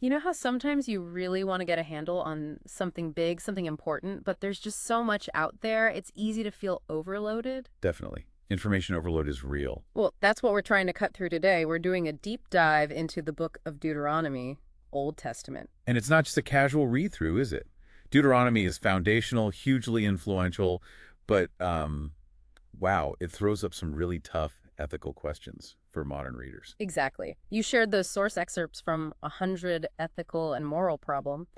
You know how sometimes you really want to get a handle on something big, something important, but there's just so much out there, it's easy to feel overloaded? Definitely. Information overload is real. Well, that's what we're trying to cut through today. We're doing a deep dive into the Book of Deuteronomy, Old Testament. And it's not just a casual read-through, is it? Deuteronomy is foundational, hugely influential, but wow, it throws up some really tough ethical questions for modern readers. Exactly. You shared those source excerpts from 100 ethical and moral problem,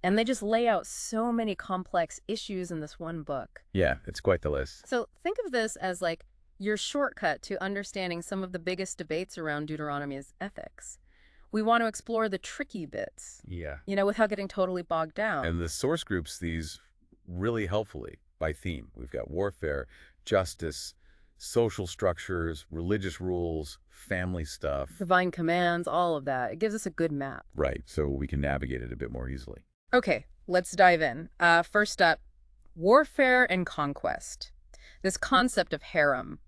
and they just lay out so many complex issues in this one book. Yeah, it's quite the list. So think of this as like your shortcut to understanding some of the biggest debates around Deuteronomy's ethics. We want to explore the tricky bits, Yeah. without getting totally bogged down. And the source groups these really helpfully by theme. We've got warfare, justice, social structures, religious rules, family stuff. Divine commands, all of that. It gives us a good map. Right, so we can navigate it a bit more easily. Okay, let's dive in. First up, warfare and conquest. This concept of harem,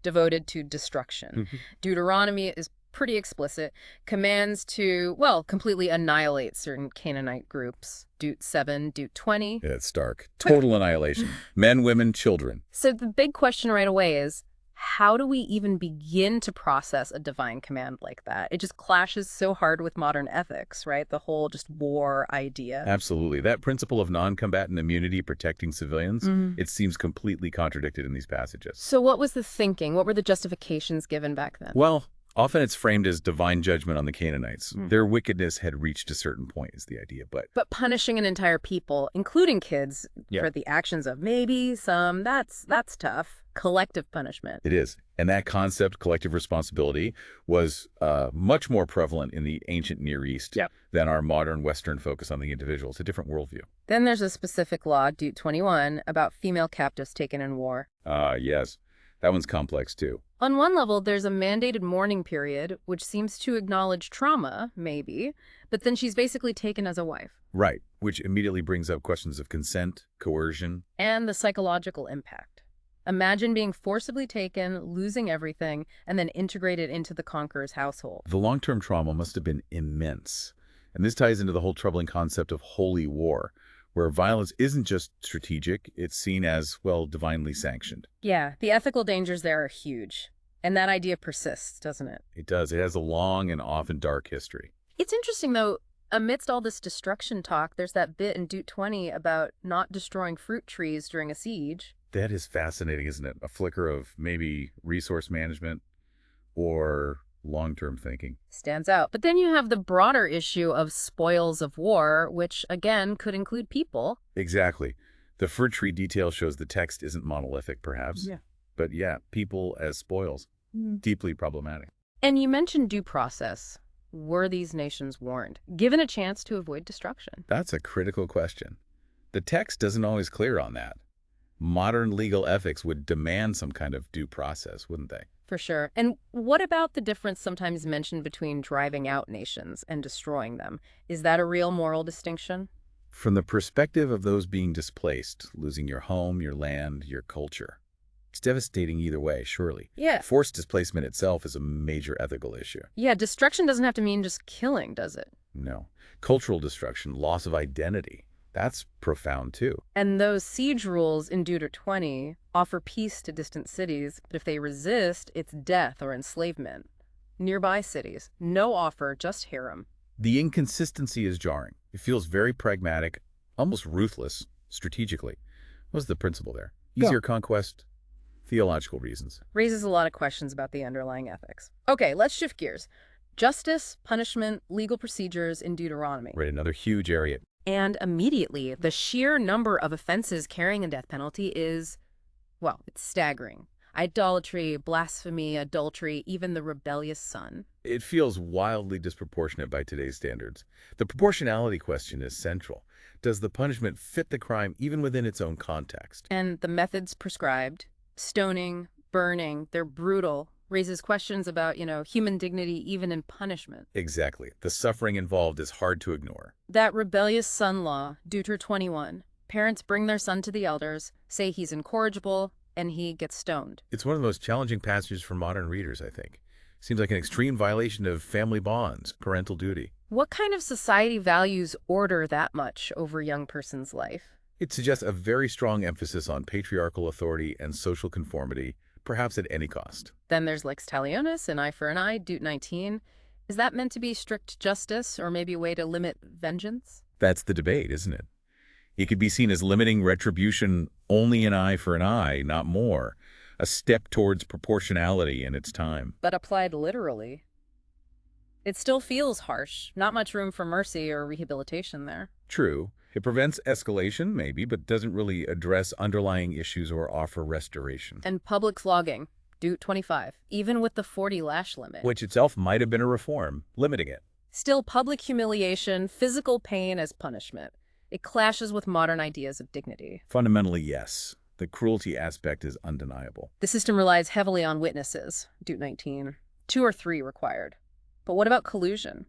devoted to destruction. Deuteronomy is pretty explicit. Commands to, well, completely annihilate certain Canaanite groups. Deut 7, Deut 20. Yeah, it's stark. Total annihilation. Men, women, children. So the big question right away is, how do we even begin to process a divine command like that? It just clashes so hard with modern ethics, right? The whole just war idea. Absolutely. That principle of non-combatant immunity protecting civilians, it seems completely contradicted in these passages. So what was the thinking? What were the justifications given back then? Well, often it's framed as divine judgment on the Canaanites. Their wickedness had reached a certain point is the idea, but punishing an entire people, including kids, for the actions of maybe some, that's tough. Collective punishment. it is. And that concept, collective responsibility, was much more prevalent in the ancient Near East than our modern Western focus on the individual. It's a different worldview. Then there's a specific law, Deut 21, about female captives taken in war. Yes. That one's complex, too. On one level, there's a mandated mourning period, which seems to acknowledge trauma, maybe, but then she's basically taken as a wife. Right, which immediately brings up questions of consent, coercion. And the psychological impact. Imagine being forcibly taken, losing everything, and then integrated into the conqueror's household. The long-term trauma must have been immense. And this ties into the whole troubling concept of holy war, where violence isn't just strategic, it's seen as, well, divinely sanctioned. Yeah, the ethical dangers there are huge. And that idea persists, doesn't it? It does. It has a long and often dark history. It's interesting, though, amidst all this destruction talk, there's that bit in Deut 20 about not destroying fruit trees during a siege. That is fascinating, isn't it? A flicker of maybe resource management or long-term thinking. Stands out. But then you have the broader issue of spoils of war, which, again, could include people. Exactly. The fruit tree detail shows the text isn't monolithic, perhaps. Yeah. But yeah, people as spoils. Deeply problematic. And you mentioned due process. Were these nations warned, given a chance to avoid destruction? That's a critical question. The text doesn't always clear on that. Modern legal ethics would demand some kind of due process, wouldn't they? For sure. And what about the difference sometimes mentioned between driving out nations and destroying them? Is that a real moral distinction? From the perspective of those being displaced, losing your home, your land, your culture, it's devastating either way, surely. Yeah. Forced displacement itself is a major ethical issue. Yeah, destruction doesn't have to mean just killing, does it? No. Cultural destruction, loss of identity, that's profound too. And those siege rules in Deut 20 offer peace to distant cities, but if they resist, it's death or enslavement. Nearby cities, no offer, just harem. The inconsistency is jarring. It feels very pragmatic, almost ruthless, strategically. What's the principle there? Easier conquest, theological reasons. Raises a lot of questions about the underlying ethics. Okay, let's shift gears. Justice, punishment, legal procedures in Deuteronomy. Right, another huge area. And immediately, the sheer number of offenses carrying a death penalty is, well, it's staggering. Idolatry, blasphemy, adultery, even the rebellious son. It feels wildly disproportionate by today's standards. The proportionality question is central. Does the punishment fit the crime even within its own context? And the methods prescribed, stoning, burning, they're brutal, raises questions about, human dignity even in punishment. Exactly. The suffering involved is hard to ignore. That rebellious son law, Deut 21, parents bring their son to the elders, say he's incorrigible, and he gets stoned. It's one of the most challenging passages for modern readers, I think. Seems like an extreme violation of family bonds, parental duty. What kind of society values order that much over a young person's life? It suggests a very strong emphasis on patriarchal authority and social conformity, perhaps at any cost. Then there's lex talionis, an eye for an eye, Dute 19. Is that meant to be strict justice or maybe a way to limit vengeance? That's the debate, isn't it? It could be seen as limiting retribution only an eye for an eye, not more, a step towards proportionality in its time. But applied literally, it still feels harsh. Not much room for mercy or rehabilitation there. True, it prevents escalation, maybe, but doesn't really address underlying issues or offer restoration. And public flogging, Dute 25, even with the 40 lash limit. Which itself might have been a reform, limiting it. Still public humiliation, physical pain as punishment. It clashes with modern ideas of dignity. Fundamentally, yes. The cruelty aspect is undeniable. The system relies heavily on witnesses, Dute 19, 2 or 3 required. But what about collusion?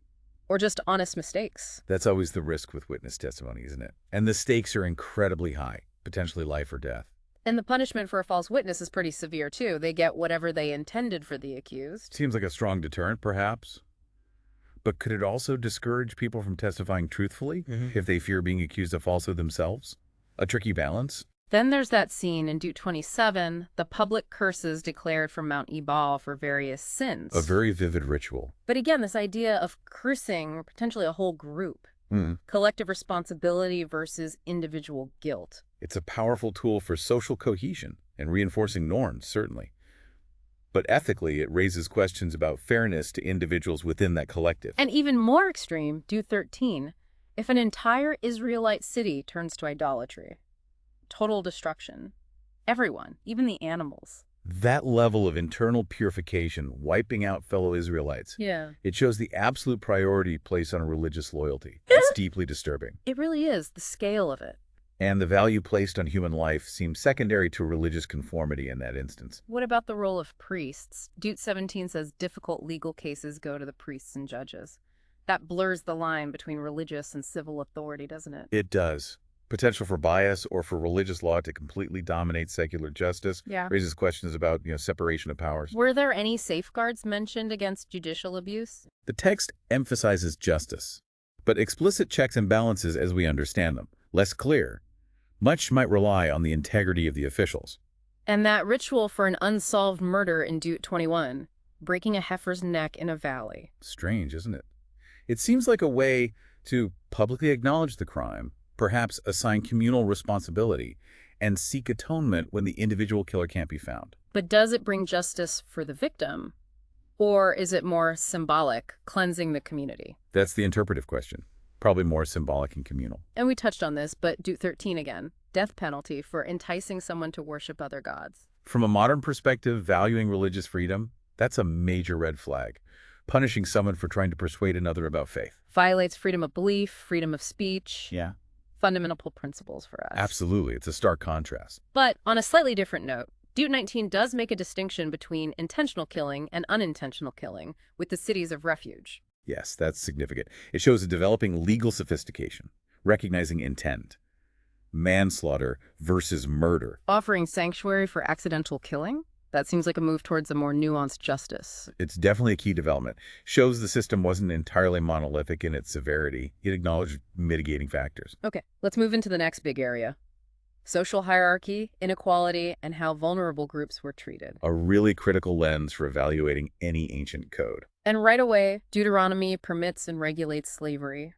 Or just honest mistakes? That's always the risk with witness testimony, isn't it? And the stakes are incredibly high, potentially life or death. And the punishment for a false witness is pretty severe, too. They get whatever they intended for the accused. Seems like a strong deterrent, perhaps. But could it also discourage people from testifying truthfully if they fear being accused of falsehood themselves? A tricky balance. Then there's that scene in Dute 27, the public curses declared from Mount Ebal for various sins. A very vivid ritual. But again, this idea of cursing potentially a whole group. Collective responsibility versus individual guilt. It's a powerful tool for social cohesion and reinforcing norms, certainly. But ethically, it raises questions about fairness to individuals within that collective. And even more extreme, Dute 13, if an entire Israelite city turns to idolatry. Total destruction. Everyone, even the animals. That level of internal purification, wiping out fellow Israelites, it shows the absolute priority placed on religious loyalty. It's deeply disturbing. It really is, the scale of it. And the value placed on human life seems secondary to religious conformity in that instance. What about the role of priests? Dute 17 says difficult legal cases go to the priests and judges. That blurs the line between religious and civil authority, doesn't it? It does. Potential for bias or for religious law to completely dominate secular justice raises questions about, separation of powers. Were there any safeguards mentioned against judicial abuse? The text emphasizes justice, but explicit checks and balances as we understand them, less clear. Much might rely on the integrity of the officials. And that ritual for an unsolved murder in Dute 21, breaking a heifer's neck in a valley. Strange, isn't it? It seems like a way to publicly acknowledge the crime, perhaps assign communal responsibility, and seek atonement when the individual killer can't be found. But does it bring justice for the victim? Or is it more symbolic, cleansing the community? That's the interpretive question. Probably more symbolic and communal. And we touched on this, but Dute 13 again. Death penalty for enticing someone to worship other gods. From a modern perspective, valuing religious freedom, that's a major red flag. Punishing someone for trying to persuade another about faith. Violates freedom of belief, freedom of speech. Yeah. Fundamental principles for us. Absolutely. It's a stark contrast. But on a slightly different note, Dute 19 does make a distinction between intentional killing and unintentional killing with the cities of refuge. Yes, that's significant. It shows a developing legal sophistication, recognizing intent. Manslaughter versus murder. Offering sanctuary for accidental killing? That seems like a move towards a more nuanced justice. It's definitely a key development. Shows the system wasn't entirely monolithic in its severity. It acknowledged mitigating factors. Okay, let's move into the next big area. Social hierarchy, inequality, and how vulnerable groups were treated. A really critical lens for evaluating any ancient code. And right away, Deuteronomy permits and regulates slavery.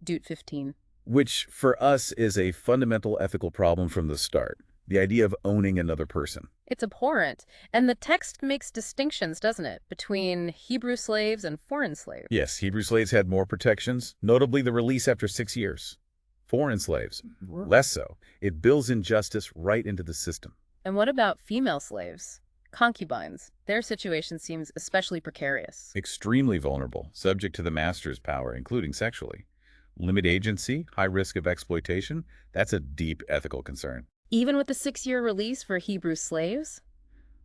Dute 15. Which, for us, is a fundamental ethical problem from the start. The idea of owning another person. It's abhorrent. And the text makes distinctions, doesn't it, between Hebrew slaves and foreign slaves? Yes, Hebrew slaves had more protections, notably the release after 6 years. Foreign slaves, less so. It builds injustice right into the system. And what about female slaves? Concubines. Their situation seems especially precarious. Extremely vulnerable, subject to the master's power, including sexually. Limited agency, high risk of exploitation, that's a deep ethical concern. Even with the 6-year release for Hebrew slaves?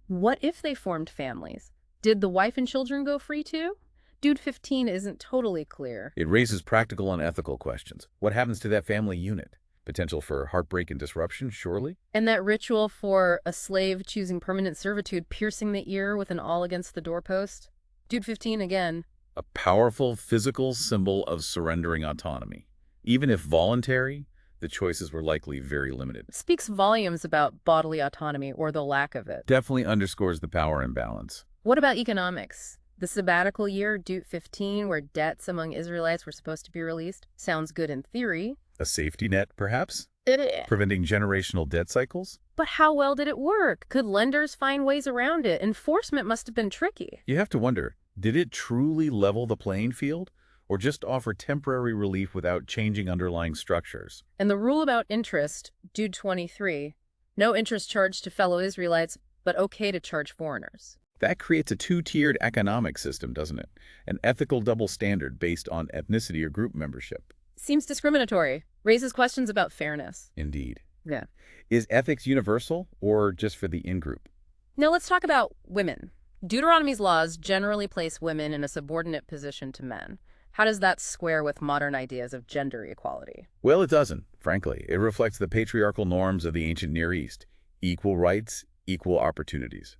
What if they formed families? Did the wife and children go free too? Dute 15 isn't totally clear. It raises practical and ethical questions. What happens to that family unit? Potential for heartbreak and disruption, surely? And that ritual for a slave choosing permanent servitude, piercing the ear with an awl against the doorpost? Dute 15 again. A powerful physical symbol of surrendering autonomy. Even if voluntary, the choices were likely very limited. Speaks volumes about bodily autonomy or the lack of it. Definitely underscores the power imbalance. What about economics? The sabbatical year, Dute 15, where debts among Israelites were supposed to be released, sounds good in theory. A safety net, perhaps? Eh. Preventing generational debt cycles? But how well did it work? Could lenders find ways around it? Enforcement must have been tricky. You have to wonder, did it truly level the playing field? Or just offer temporary relief without changing underlying structures? And the rule about interest, Dute 23, no interest charged to fellow Israelites, but okay to charge foreigners. That creates a two-tiered economic system, doesn't it? An ethical double standard based on ethnicity or group membership. Seems discriminatory. Raises questions about fairness. Indeed. Yeah. Is ethics universal or just for the in-group? Now let's talk about women. Deuteronomy's laws generally place women in a subordinate position to men. How does that square with modern ideas of gender equality? Well, it doesn't, frankly. It reflects the patriarchal norms of the ancient Near East. Equal rights, equal opportunities.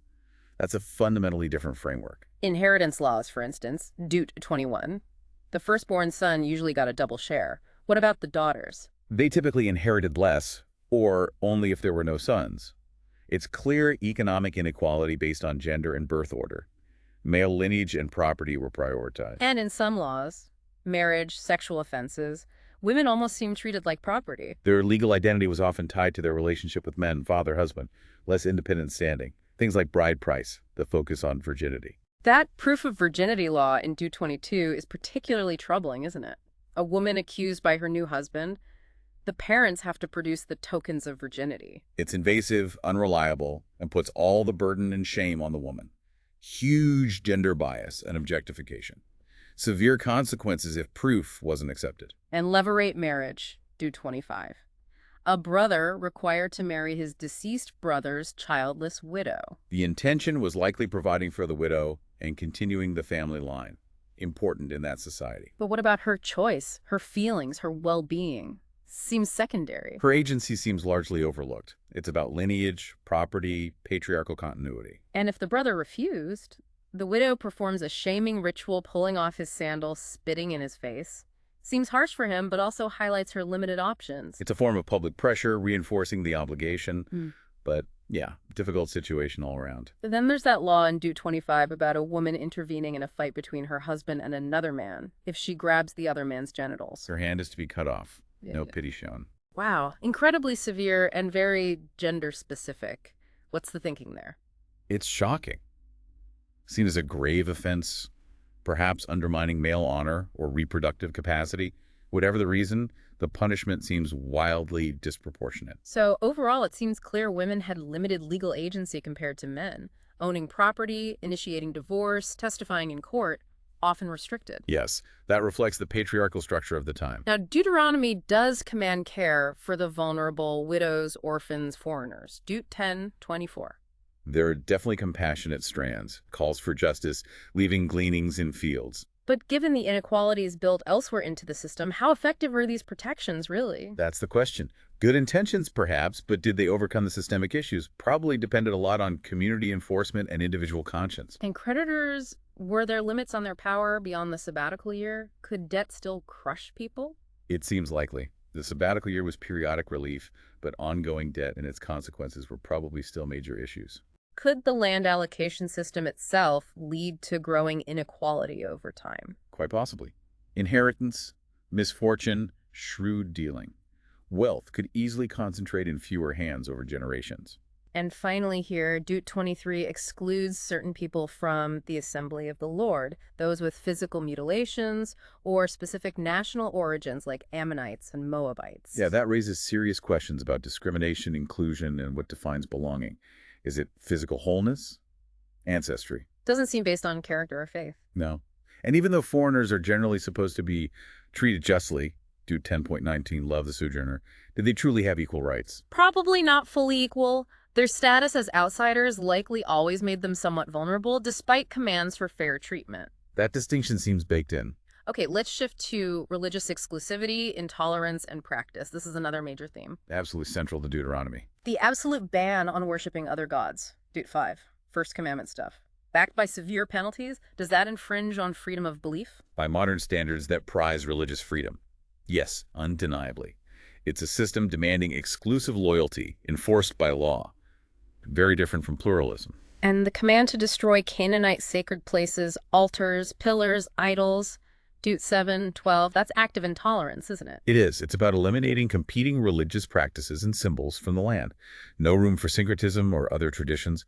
That's a fundamentally different framework. Inheritance laws, for instance, Dute 21. The firstborn son usually got a double share. What about the daughters? They typically inherited less, or only if there were no sons. It's clear economic inequality based on gender and birth order. Male lineage and property were prioritized. And in some laws, marriage, sexual offenses, women almost seem treated like property. Their legal identity was often tied to their relationship with men, father, husband, less independent standing. Things like bride price, the focus on virginity. That proof of virginity law in Dute 22 is particularly troubling, isn't it? A woman accused by her new husband, the parents have to produce the tokens of virginity. It's invasive, unreliable, and puts all the burden and shame on the woman. Huge gender bias and objectification. Severe consequences if proof wasn't accepted. And levirate marriage, Dute 25. A brother required to marry his deceased brother's childless widow. The intention was likely providing for the widow and continuing the family line. Important in that society. But what about her choice, her feelings, her well-being? Seems secondary. Her agency seems largely overlooked. It's about lineage, property, patriarchal continuity. And if the brother refused, the widow performs a shaming ritual, pulling off his sandals, spitting in his face. Seems harsh for him, but also highlights her limited options. It's a form of public pressure, reinforcing the obligation. But yeah, difficult situation all around. Then there's that law in Dute 25 about a woman intervening in a fight between her husband and another man if she grabs the other man's genitals. Her hand is to be cut off. Yeah. No pity shown. Wow, incredibly severe and very gender-specific. What's the thinking there? It's shocking. Seen as a grave offense, perhaps undermining male honor or reproductive capacity. Whatever the reason, the punishment seems wildly disproportionate. So overall, it seems clear women had limited legal agency compared to men. Owning property, initiating divorce, testifying in court, often restricted. Yes, that reflects the patriarchal structure of the time. Now, Deuteronomy does command care for the vulnerable, widows, orphans, foreigners. Dute 10:24. There are definitely compassionate strands, calls for justice, leaving gleanings in fields. But given the inequalities built elsewhere into the system, how effective are these protections, really? That's the question. Good intentions, perhaps, but did they overcome the systemic issues? Probably depended a lot on community enforcement and individual conscience. And creditors, were there limits on their power beyond the sabbatical year? Could debt still crush people? It seems likely. The sabbatical year was periodic relief, but ongoing debt and its consequences were probably still major issues. Could the land allocation system itself lead to growing inequality over time? Quite possibly. Inheritance, misfortune, shrewd dealing. Wealth could easily concentrate in fewer hands over generations. And finally here, Dute 23 excludes certain people from the assembly of the Lord, those with physical mutilations or specific national origins like Ammonites and Moabites. Yeah, that raises serious questions about discrimination, inclusion, and what defines belonging. Is it physical wholeness? Ancestry? Doesn't seem based on character or faith. No. And even though foreigners are generally supposed to be treated justly, Dute 10.19, love the sojourner, did they truly have equal rights? Probably not fully equal. Their status as outsiders likely always made them somewhat vulnerable, despite commands for fair treatment. That distinction seems baked in. Okay, let's shift to religious exclusivity, intolerance, and practice. This is another major theme. Absolutely central to Deuteronomy. The absolute ban on worshiping other gods. Dute 5, First Commandment stuff. backed by severe penalties. Does that infringe on freedom of belief? By modern standards that prize religious freedom. Yes, undeniably. It's a system demanding exclusive loyalty enforced by law. Very different from pluralism. And the command to destroy Canaanite sacred places, altars, pillars, idols, Deut 7:12, that's active intolerance, isn't it? It is. It's about eliminating competing religious practices and symbols from the land. No room for syncretism or other traditions.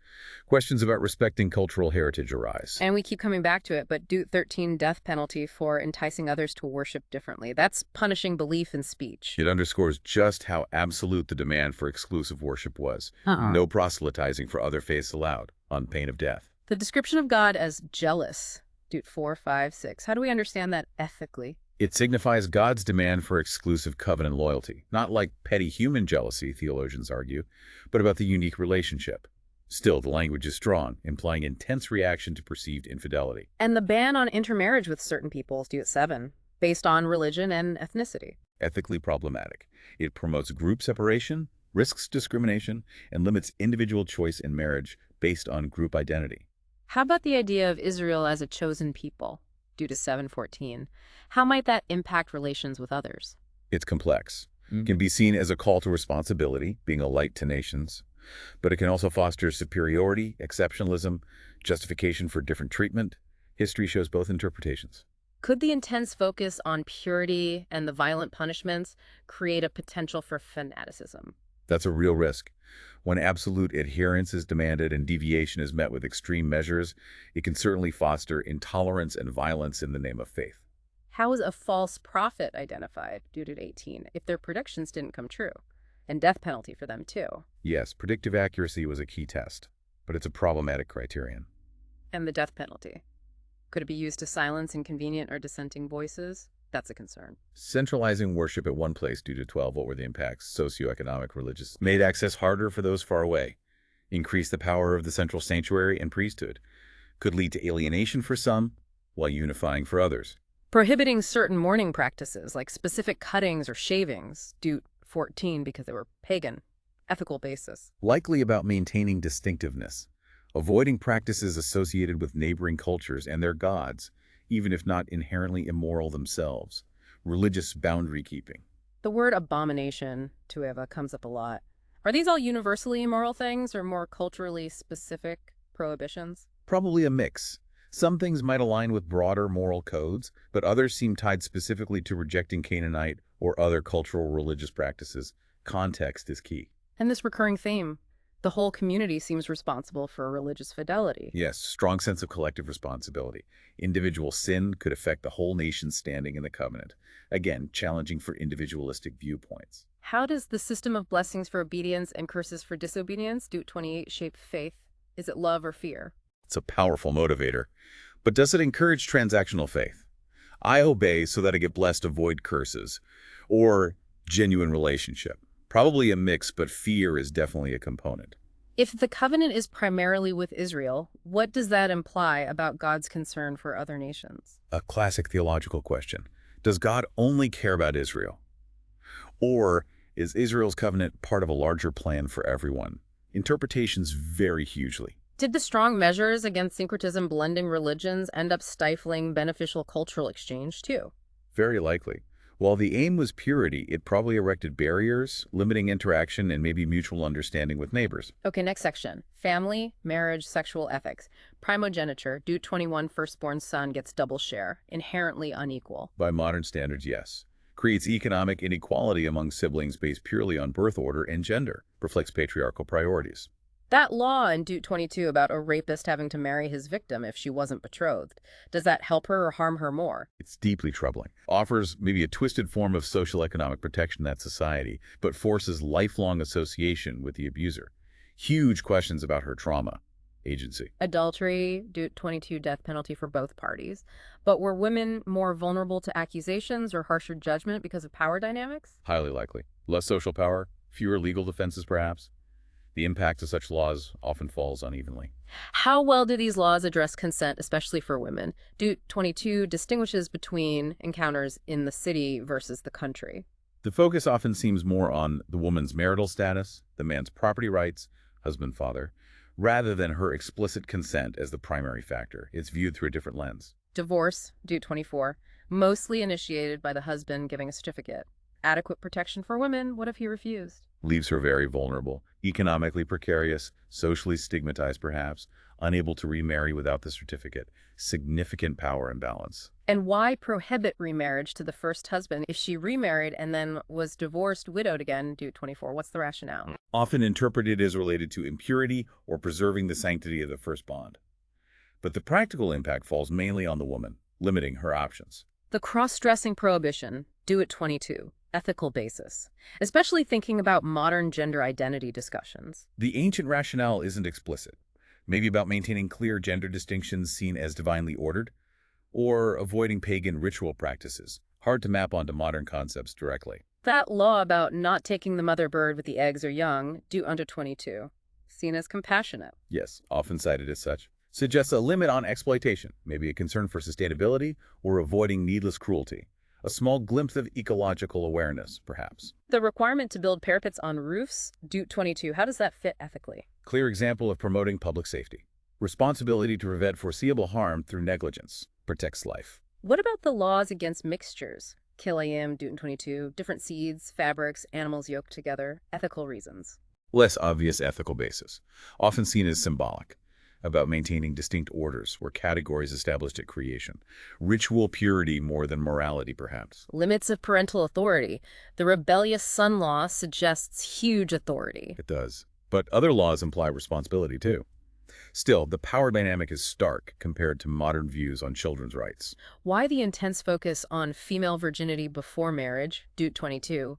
Questions about respecting cultural heritage arise. And we keep coming back to it, but Deut 13, death penalty for enticing others to worship differently. That's punishing belief in speech. It underscores just how absolute the demand for exclusive worship was. No proselytizing for other faiths allowed, on pain of death. The description of God as jealous, Deut 4, 5, 6. How do we understand that ethically? It signifies God's demand for exclusive covenant loyalty, not like petty human jealousy, theologians argue, but about the unique relationship. Still, the language is strong, implying intense reaction to perceived infidelity. And the ban on intermarriage with certain peoples, Deut 7, based on religion and ethnicity. Ethically problematic. It promotes group separation, risks discrimination, and limits individual choice in marriage based on group identity. How about the idea of Israel as a chosen people, Deut 7:14? How might that impact relations with others? It's complex. It can be seen as a call to responsibility, being a light to nations, but it can also foster superiority, exceptionalism, justification for different treatment. History shows both interpretations. Could the intense focus on purity and the violent punishments create a potential for fanaticism? That's a real risk. When absolute adherence is demanded and deviation is met with extreme measures, it can certainly foster intolerance and violence in the name of faith. How is a false prophet identified, Deut 18, if their predictions didn't come true? And death penalty for them, too. Yes, predictive accuracy was a key test, but it's a problematic criterion. And the death penalty. Could it be used to silence inconvenient or dissenting voices? That's a concern. Centralizing worship at one place due to 12, what were the impacts? Socioeconomic, religious. Made access harder for those far away. Increased the power of the central sanctuary and priesthood. Could lead to alienation for some, while unifying for others. Prohibiting certain mourning practices, like specific cuttings or shavings, Deut 14, because they were pagan. Ethical basis. Likely about maintaining distinctiveness. Avoiding practices associated with neighboring cultures and their gods, even if not inherently immoral themselves. Religious boundary keeping. The word abomination, tueva, comes up a lot. Are these all universally immoral things or more culturally specific prohibitions? Probably a mix. Some things might align with broader moral codes, but others seem tied specifically to rejecting Canaanite or other cultural religious practices. Context is key. And this recurring theme, the whole community seems responsible for religious fidelity. Yes, strong sense of collective responsibility. Individual sin could affect the whole nation's standing in the covenant. Again, challenging for individualistic viewpoints. How does the system of blessings for obedience and curses for disobedience, Deut 28, shape faith? Is it love or fear? It's a powerful motivator. But does it encourage transactional faith? I obey so that I get blessed, avoid curses. Or genuine relationship? Probably a mix, but fear is definitely a component. If the covenant is primarily with Israel, what does that imply about God's concern for other nations? A classic theological question. Does God only care about Israel? Or is Israel's covenant part of a larger plan for everyone? Interpretations vary hugely. Did the strong measures against syncretism blending religions end up stifling beneficial cultural exchange too? Very likely. While the aim was purity, it probably erected barriers, limiting interaction and maybe mutual understanding with neighbors. Okay, next section. Family, marriage, sexual ethics. Primogeniture, Deut 21, firstborn son gets double share. Inherently unequal. By modern standards, yes. Creates economic inequality among siblings based purely on birth order and gender. Reflects patriarchal priorities. That law in Deut 22 about a rapist having to marry his victim if she wasn't betrothed, does that help her or harm her more? It's deeply troubling. Offers maybe a twisted form of social economic protection in that society, but forces lifelong association with the abuser. Huge questions about her trauma, agency. Adultery, Deut 22, death penalty for both parties. But were women more vulnerable to accusations or harsher judgment because of power dynamics? Highly likely. Less social power, fewer legal defenses perhaps. The impact of such laws often falls unevenly. How well do these laws address consent, especially for women? Deut 22 distinguishes between encounters in the city versus the country. The focus often seems more on the woman's marital status, the man's property rights, husband, father, rather than her explicit consent as the primary factor. It's viewed through a different lens. Divorce, due 24, mostly initiated by the husband giving a certificate. Adequate protection for women, what if he refused? Leaves her very vulnerable, economically precarious, socially stigmatized perhaps, unable to remarry without the certificate. Significant power imbalance. And why prohibit remarriage to the first husband if she remarried and then was divorced, widowed again, due 24? What's the rationale? Often interpreted as related to impurity or preserving the sanctity of the first bond. But the practical impact falls mainly on the woman, limiting her options. The cross-dressing prohibition, due at 22. Ethical basis, especially thinking about modern gender identity discussions. The ancient rationale isn't explicit, maybe about maintaining clear gender distinctions seen as divinely ordered, or avoiding pagan ritual practices, hard to map onto modern concepts directly. That law about not taking the mother bird with the eggs or young, due under 22, seen as compassionate. Yes, often cited as such. Suggests a limit on exploitation, maybe a concern for sustainability or avoiding needless cruelty. A small glimpse of ecological awareness, perhaps. The requirement to build parapets on roofs, due 22, how does that fit ethically? Clear example of promoting public safety. Responsibility to prevent foreseeable harm through negligence. Protects life. What about the laws against mixtures? Kilayim, due 22, different seeds, fabrics, animals yoked together, ethical reasons. Less obvious ethical basis. Often seen as symbolic. About maintaining distinct orders or categories established at creation. Ritual purity more than morality, perhaps. Limits of parental authority. The rebellious son law suggests huge authority. It does. But other laws imply responsibility, too. Still, the power dynamic is stark compared to modern views on children's rights. Why the intense focus on female virginity before marriage, due 22,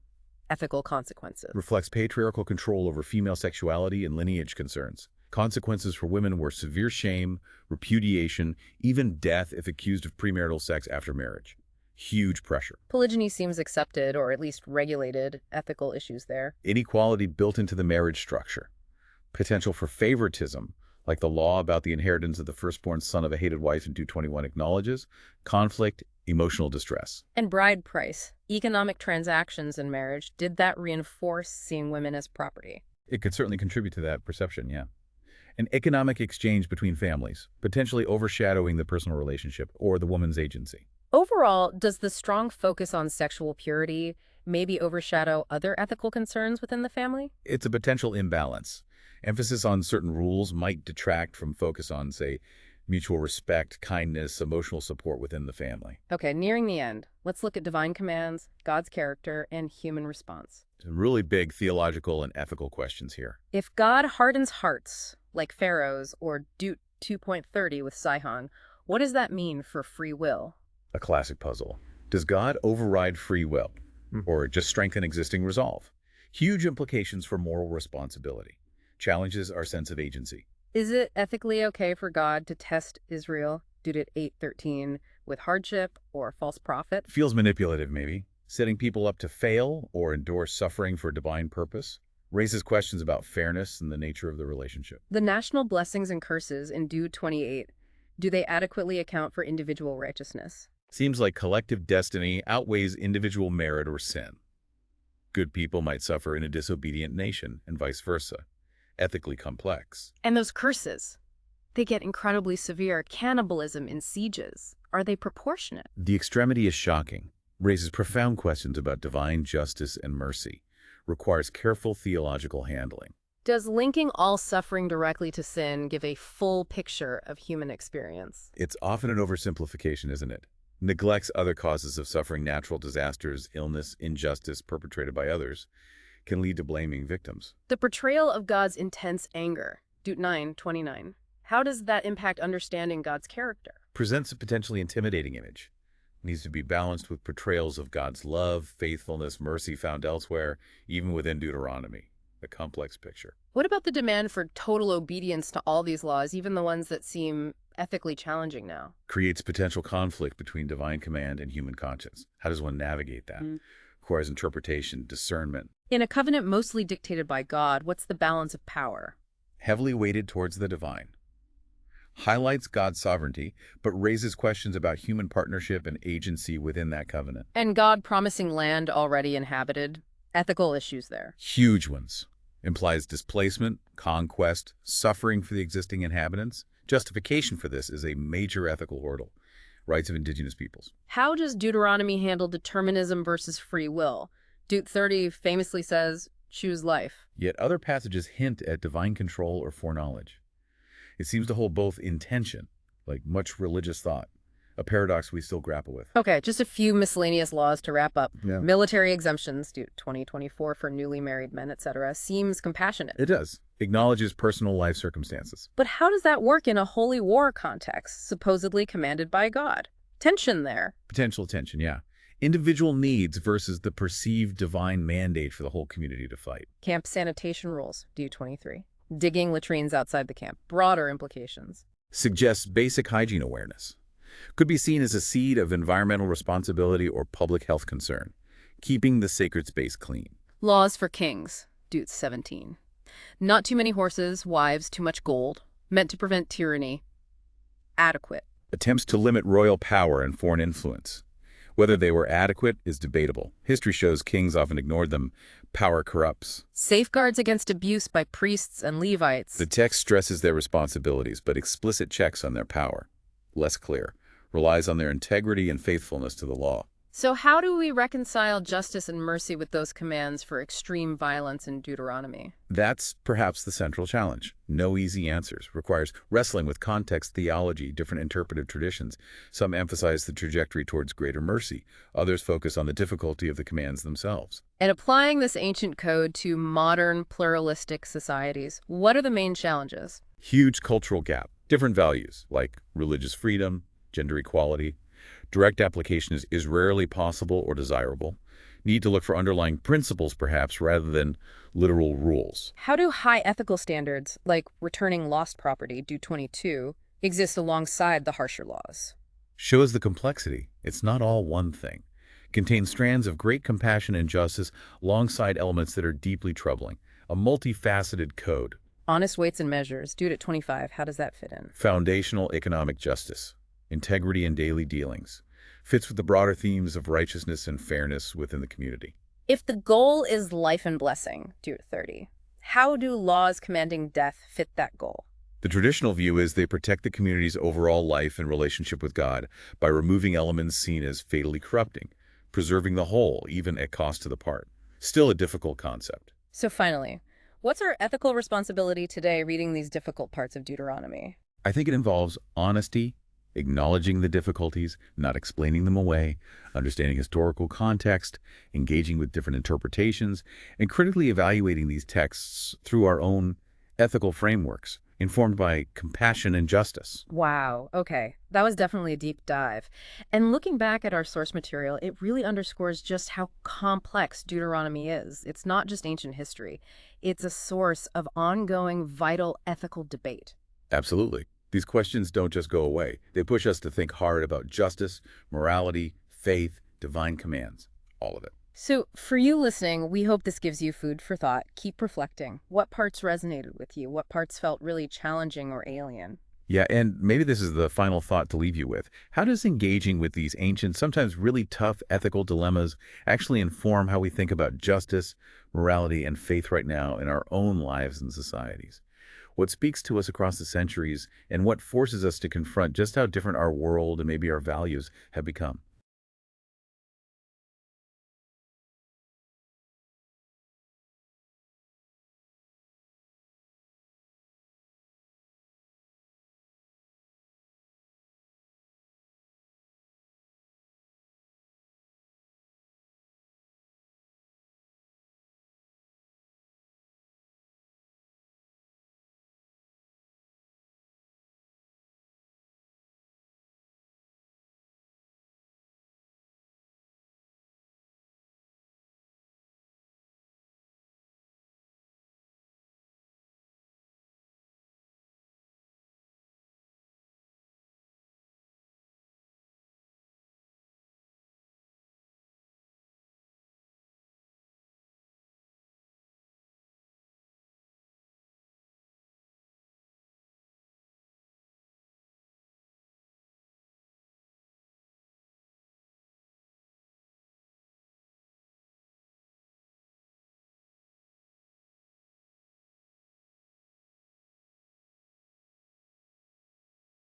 ethical consequences? Reflects patriarchal control over female sexuality and lineage concerns. Consequences for women were severe shame, repudiation, even death if accused of premarital sex after marriage. Huge pressure. Polygyny seems accepted, or at least regulated. Ethical issues there. Inequality built into the marriage structure. Potential for favoritism, like the law about the inheritance of the firstborn son of a hated wife in 221 acknowledges. Conflict, emotional distress. And bride price. Economic transactions in marriage. Did that reinforce seeing women as property? It could certainly contribute to that perception, yeah. An economic exchange between families, potentially overshadowing the personal relationship or the woman's agency. Overall, does the strong focus on sexual purity maybe overshadow other ethical concerns within the family? It's a potential imbalance. Emphasis on certain rules might detract from focus on, say, mutual respect, kindness, emotional support within the family. Okay, nearing the end, let's look at divine commands, God's character, and human response. Some really big theological and ethical questions here. If God hardens hearts, like Pharaoh's, or Dut 2.30 with Sihon, what does that mean for free will? A classic puzzle. Does God override free will, or just strengthen existing resolve? Huge implications for moral responsibility. Challenges our sense of agency. Is it ethically okay for God to test Israel, Dut 8.13, with hardship or false prophet? Feels manipulative, maybe. Setting people up to fail or endure suffering for divine purpose. Raises questions about fairness and the nature of the relationship. The national blessings and curses in Dut 28, do they adequately account for individual righteousness? Seems like collective destiny outweighs individual merit or sin. Good people might suffer in a disobedient nation, and vice versa. Ethically complex. And those curses, they get incredibly severe. Cannibalism in sieges, are they proportionate? The extremity is shocking, raises profound questions about divine justice and mercy. Requires careful theological handling. Does linking all suffering directly to sin give a full picture of human experience? It's often an oversimplification, isn't it? Neglects other causes of suffering, natural disasters, illness, injustice perpetrated by others, can lead to blaming victims. The portrayal of God's intense anger, Dut 9:29. How does that impact understanding God's character? Presents a potentially intimidating image. Needs to be balanced with portrayals of God's love, faithfulness, mercy found elsewhere, even within Deuteronomy. A complex picture. What about the demand for total obedience to all these laws, even the ones that seem ethically challenging now? Creates potential conflict between divine command and human conscience. How does one navigate that? Requires interpretation, discernment. In a covenant mostly dictated by God, what's the balance of power? Heavily weighted towards the divine. Highlights God's sovereignty, but raises questions about human partnership and agency within that covenant. And God promising land already inhabited. Ethical issues there. Huge ones. Implies displacement, conquest, suffering for the existing inhabitants. Justification for this is a major ethical hurdle. Rights of indigenous peoples. How does Deuteronomy handle determinism versus free will? Deut 30 famously says, choose life. Yet other passages hint at divine control or foreknowledge. It seems to hold both in tension, like much religious thought, a paradox we still grapple with. Okay, just a few miscellaneous laws to wrap up. Yeah. Military exemptions, Deut 2024 for newly married men, etc., seems compassionate. It does. Acknowledges personal life circumstances. But how does that work in a holy war context, supposedly commanded by God? Tension there. Potential tension, yeah. Individual needs versus the perceived divine mandate for the whole community to fight. Camp sanitation rules, Deut 23. Digging latrines outside the camp. Broader implications. Suggests basic hygiene awareness. Could be seen as a seed of environmental responsibility or public health concern, keeping the sacred space clean. Laws for kings, Deut 17. Not too many horses, wives, too much gold. Meant to prevent tyranny. Adequate. Attempts to limit royal power and foreign influence. Whether they were adequate is debatable. History shows kings often ignored them. Power corrupts. Safeguards against abuse by priests and Levites. The text stresses their responsibilities, but explicit checks on their power. Less clear. Relies on their integrity and faithfulness to the law. So how do we reconcile justice and mercy with those commands for extreme violence in Deuteronomy? That's perhaps the central challenge. No easy answers. Requires wrestling with context, theology, different interpretive traditions. Some emphasize the trajectory towards greater mercy. Others focus on the difficulty of the commands themselves. And applying this ancient code to modern pluralistic societies, what are the main challenges? Huge cultural gap. Different values like religious freedom, gender equality. Direct application is rarely possible or desirable. Need to look for underlying principles, perhaps, rather than literal rules. How do high ethical standards, like returning lost property, Deut 22, exist alongside the harsher laws? Shows the complexity. It's not all one thing. Contains strands of great compassion and justice alongside elements that are deeply troubling. A multifaceted code. Honest weights and measures, Deut 25, how does that fit in? Foundational economic justice. Integrity in daily dealings. Fits with the broader themes of righteousness and fairness within the community. If the goal is life and blessing, Deut 30, how do laws commanding death fit that goal? The traditional view is they protect the community's overall life and relationship with God by removing elements seen as fatally corrupting, preserving the whole, even at cost to the part. Still a difficult concept. So finally, what's our ethical responsibility today reading these difficult parts of Deuteronomy? I think it involves honesty, acknowledging the difficulties, not explaining them away, understanding historical context, engaging with different interpretations, and critically evaluating these texts through our own ethical frameworks, informed by compassion and justice. Wow, okay. That was definitely a deep dive. And looking back at our source material, it really underscores just how complex Deuteronomy is. It's not just ancient history. It's a source of ongoing, vital ethical debate. Absolutely. These questions don't just go away. They push us to think hard about justice, morality, faith, divine commands, all of it. So for you listening, we hope this gives you food for thought. Keep reflecting. What parts resonated with you? What parts felt really challenging or alien? Yeah, and maybe this is the final thought to leave you with. How does engaging with these ancient, sometimes really tough ethical dilemmas actually inform how we think about justice, morality, and faith right now in our own lives and societies? What speaks to us across the centuries, and what forces us to confront just how different our world and maybe our values have become?